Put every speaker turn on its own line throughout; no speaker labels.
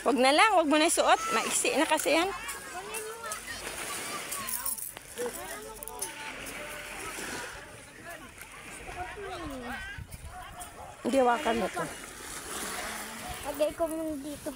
Wag na lang, wag mo na isuot. Maiksi na kasi yan. Hindi, wakan mo to.
Lagay ko muna dito.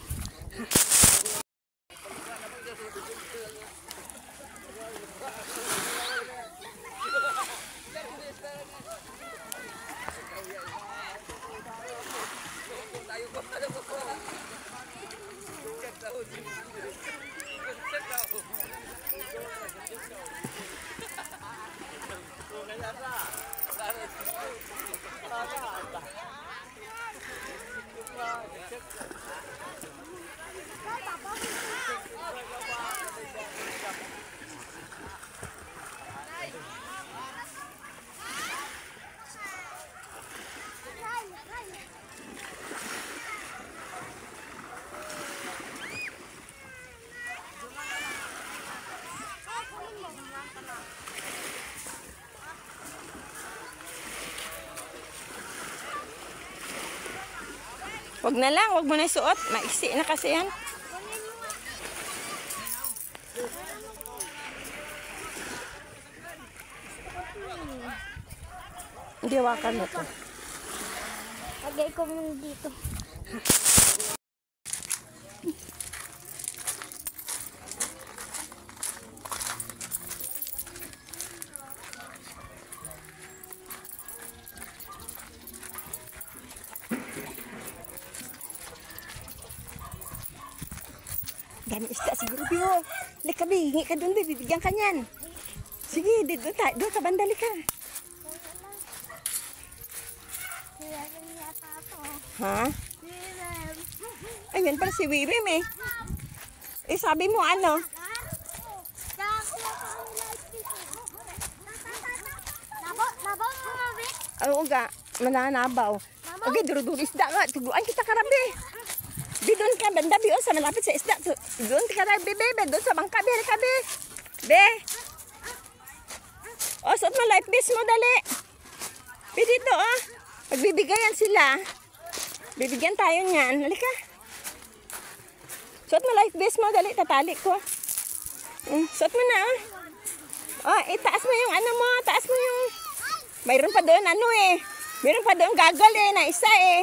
Wag na lang, wag mo na isuot. Maiksi na kasi yan. Hindi, wakan mo to.
Lagay ko muna dito.
Dami isda siguro, Bio. Lika, Bi. Hingi ka doon, Bi. Bibigyan ka niyan. Sige, doon ka, bandali ka. Ha? Ayun pala si Wiwim eh. Eh, sabi mo ano? Oo ga, mananabaw. Okay, duro-duro isda nga. Tugluan kita karabi. Di doon ka, banda, Bi, sa malapit sa isda. Doon ka karabi, bebe. Doon sa bangka, Bi, halika, Bi. Be. O, suot mo life vest mo, dali. Bi, dito, oh. Magbibigayan sila. Bibigyan tayo niyan. Halika. Suot mo life vest mo, dali. Tatali ko. Suot mo na, oh. Oh, itaas mo yung ano mo. Taas mo yung... Mayroon pa doon, ano eh. Mayroon pa doon gagal eh, na isa eh.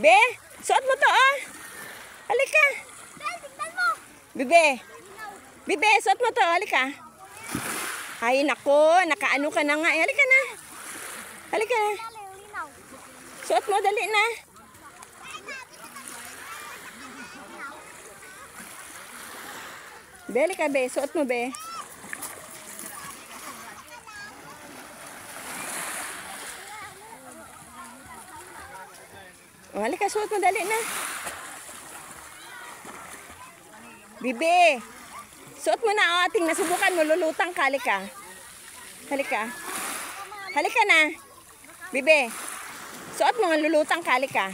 Be, suot mo to, oh. Halika. Bebe. Bebe, suot mo to, halika. Ay, nako, nakaano ka na nga. Halika na. Halika na. Suot mo, dali na. Be, halika, Be. Suot mo, Be. O, halika, suot mo, dali na. Bibi, suot mo na, oh. Tingnan, subukan mo, lulutang ka, halika. Halika. Halika na. Bibi, suot mo, lulutang ka, halika.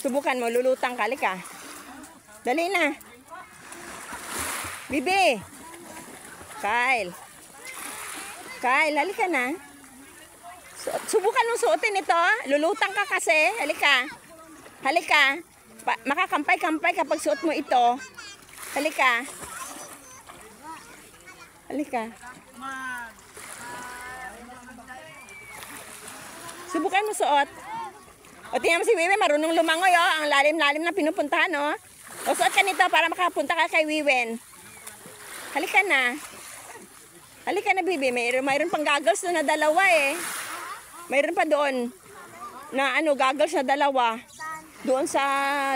Subukan mo, lulutang ka, halika. Dali na. Bibi. Kyle. Kyle, halika na. Subukan mo suotin ito. Lulutang ka kasi. Halika. Halika. Makakampay-kampay kapag suot mo ito. Halika. Halika. Subukan mo suot. O, tingnan mo si Wiwi, marunong lumangoy, oh. Ang lalim-lalim na pinupuntahan, oh. O, suot ka nito para makapunta ka kay Wiwen. Halika na. Halika na, Bibi. Mayroon pang goggles doon na dalawa eh. Mayroon pa doon na ano, goggles na dalawa. Doon sa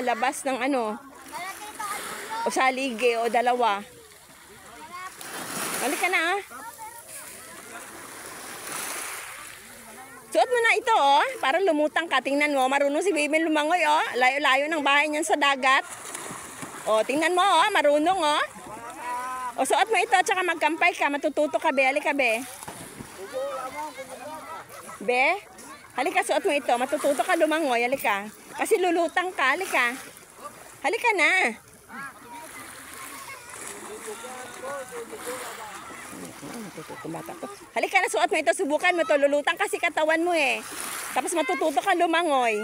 labas ng ano. O sa lige o dalawa. Halika na ah. Suot mo na ito oh, para lumutang ka. Tingnan mo, marunong si Bibi lumangoy oh. Layo-layo ng bahay niyan sa dagat. Oh, tingnan mo oh, marunong oh. O suot mo ito, tsaka magkampay ka, matututo ka be. Halika be. Be, halika suot mo ito, matututo ka lumangoy. Halika. Kasi lulutang ka, halika. Halika na. Halika na, suot mo ito, subukan mo ito. Lulutang kasi katawan mo eh. Tapos matututo ka lumangoy.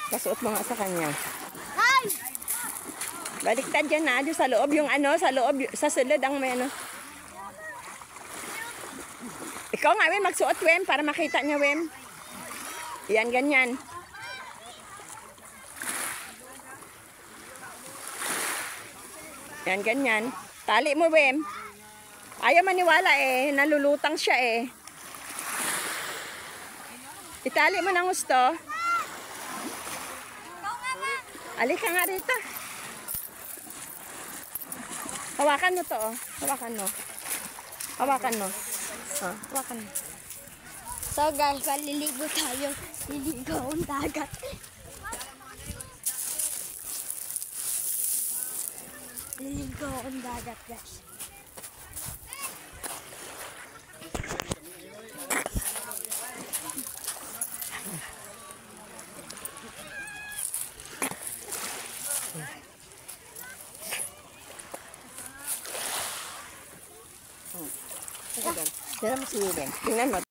Pasuot mo nga sa kanya. Baliktad yan na, doon sa loob yung ano, sa loob, sa sulod ang may ano. Ikaw nga, Wem, magsuot, Wem, para makita niya, Wem. Yan, ganyan. Yan, ganyan. Tali mo, Wem. Ayaw maniwala eh, nalulutang siya eh. Itali mo ng gusto. Alika nga rito. Hawakan mo to, oh. Hawakan mo. Hawakan mo. Oh, hawakan mo.
So guys, maliligo tayo. Liligo ang dagat. Liligo ang dagat, guys.
Tingnan mo si Wem. Tingnan mo.